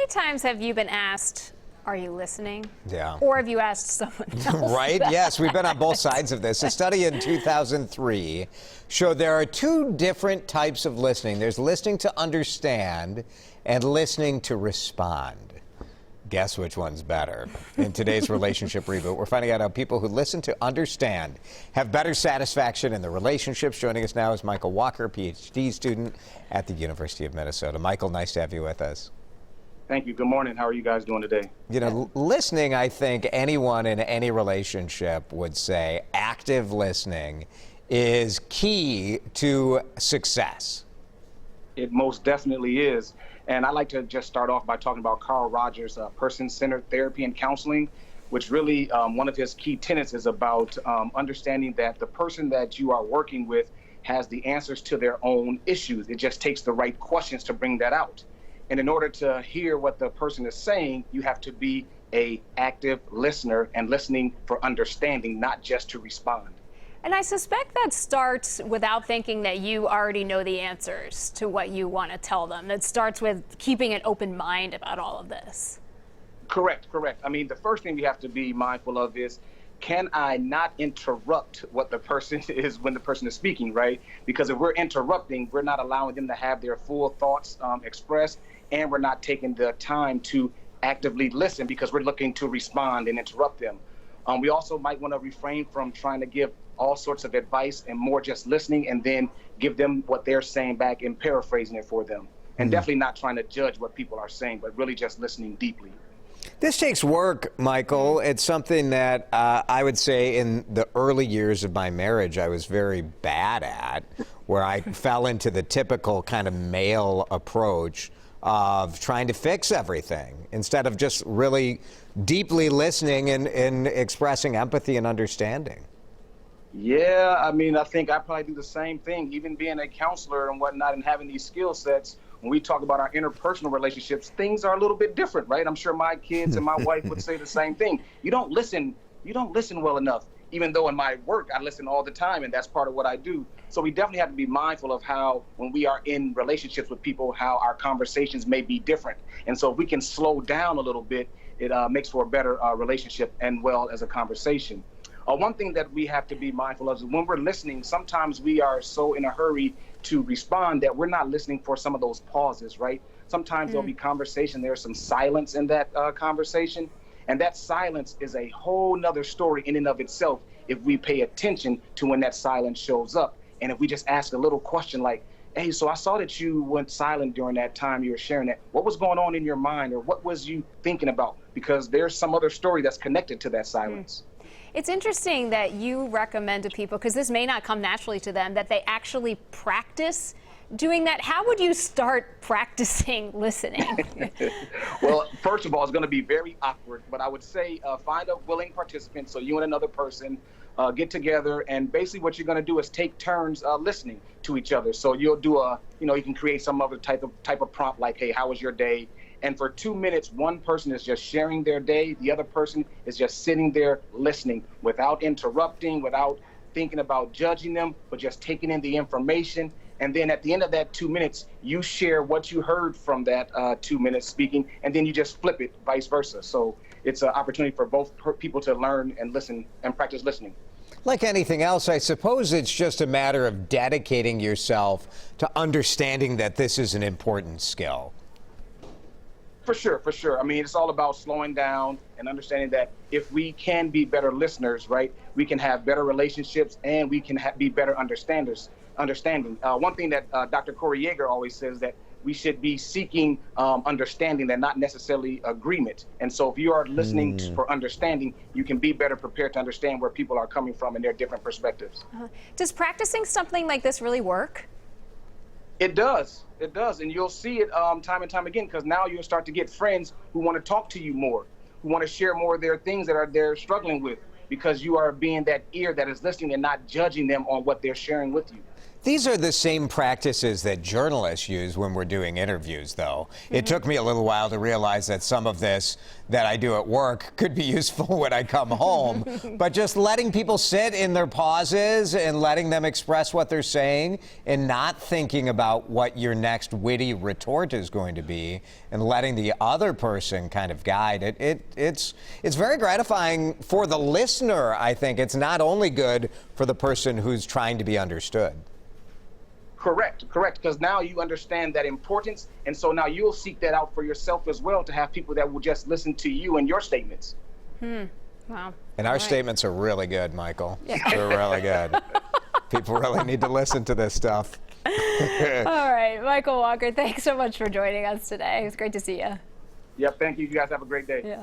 many times have you been asked, are you listening? Yeah. Or have you asked someone else? Right? that? Yes, we've been on both sides of this. A study in 2003 showed there are two different types of listening. There's listening to understand and listening to respond. Guess which one's better? In today's Relationship Reboot, we're finding out how people who listen to understand have better satisfaction in their relationships. Joining us now is Michael Walker, PhD student at the University of Minnesota. Michael, nice to have you with us. Thank you. Good morning. How are you guys doing today? You know, listening, I think anyone in any relationship would say active listening is key to success. It most definitely is. And I'd like to just start off by talking about Carl Rogers' person-centered therapy and counseling, which really one of his key tenets is about understanding that the person that you are working with has the answers to their own issues. It just takes the right questions to bring that out. And in order to hear what the person is saying, you have to be an active listener and listening for understanding, not just to respond. And I suspect that starts without thinking that you already know the answers to what you want to tell them. It starts with keeping an open mind about all of this. Correct. I mean, the first thing we have to be mindful of is, can I not interrupt what the person is when the person is speaking, right? Because if we're interrupting, we're not allowing them to have their full thoughts expressed, and we're not taking the time to actively listen because we're looking to respond and interrupt them. We also might want to refrain from trying to give all sorts of advice and more just listening and then give them what they're saying back and paraphrasing it for them. And definitely not trying to judge what people are saying, but really just listening deeply. This takes work, Michael. It's something that I would say in the early years of my marriage I was very bad at, where I fell into the typical kind of male approach of trying to fix everything instead of just really deeply listening and expressing empathy and understanding. Yeah, I mean, I think I probably do the same thing, even being a counselor and whatnot and having these skill sets. When we talk about our interpersonal relationships, things are a little bit different, right? I'm sure my kids and my wife would say the same thing. You don't listen well enough, even though in my work I listen all the time, and that's part of what I do. So we definitely have to be mindful of how, when we are in relationships with people, how our conversations may be different. And so if we can slow down a little bit, it makes for a better relationship and well as a conversation. One thing that we have to be mindful of is when we're listening, sometimes we are so in a hurry to respond that we're not listening for some of those pauses, right? Sometimes there'll be conversation, there's some silence in that conversation, and that silence is a whole nother story in and of itself if we pay attention to when that silence shows up. And if we just ask a little question like, hey, so I saw that you went silent during that time you were sharing that. What was going on in your mind, or what was you thinking about? Because there's some other story that's connected to that silence. It's interesting that you recommend to people, because this may not come naturally to them, that they actually practice doing that. How would you start practicing listening? Well, first of all, it's going to be very awkward, but I would say find a willing participant, so you and another person get together, and basically what you're going to do is take turns listening to each other. So you'll do you can create some other type of prompt like, hey, how was your day? And for 2 minutes, one person is just sharing their day. The other person is just sitting there listening without interrupting, without thinking about judging them, but just taking in the information. And then at the end of that 2 minutes, you share what you heard from that 2 minutes speaking, and then you just flip it, vice versa. So it's an opportunity for both people to learn and listen and practice listening. Like anything else, I suppose it's just a matter of dedicating yourself to understanding that this is an important skill. For sure. I mean, it's all about slowing down and understanding that if we can be better listeners, right, we can have better relationships and we can be better understanding. One thing that Dr. Corey Yeager always says that we should be seeking understanding and not necessarily agreement. And so if you are listening for understanding, you can be better prepared to understand where people are coming from and their different perspectives. Does practicing something like this really work? It does, and you'll see it time and time again, because now you'll start to get friends who want to talk to you more, who want to share more of their things that they're struggling with, because you are being that ear that is listening and not judging them on what they're sharing with you. These are the same practices that journalists use when we're doing interviews, though. It took me a little while to realize that some of this that I do at work could be useful when I come home. But just letting people sit in their pauses and letting them express what they're saying and not thinking about what your next witty retort is going to be and letting the other person kind of guide it. It's very gratifying for the listener, I think. It's not only good for the person who's trying to be understood. Correct. Because now you understand that importance. And so now you'll seek that out for yourself as well, to have people that will just listen to you and your statements. Wow. And our statements are really good, Michael. Yeah. They're really good. People really need to listen to this stuff. All right, Michael Walker, thanks so much for joining us today. It was great to see you. Yep. Thank you. You guys have a great day. Yeah.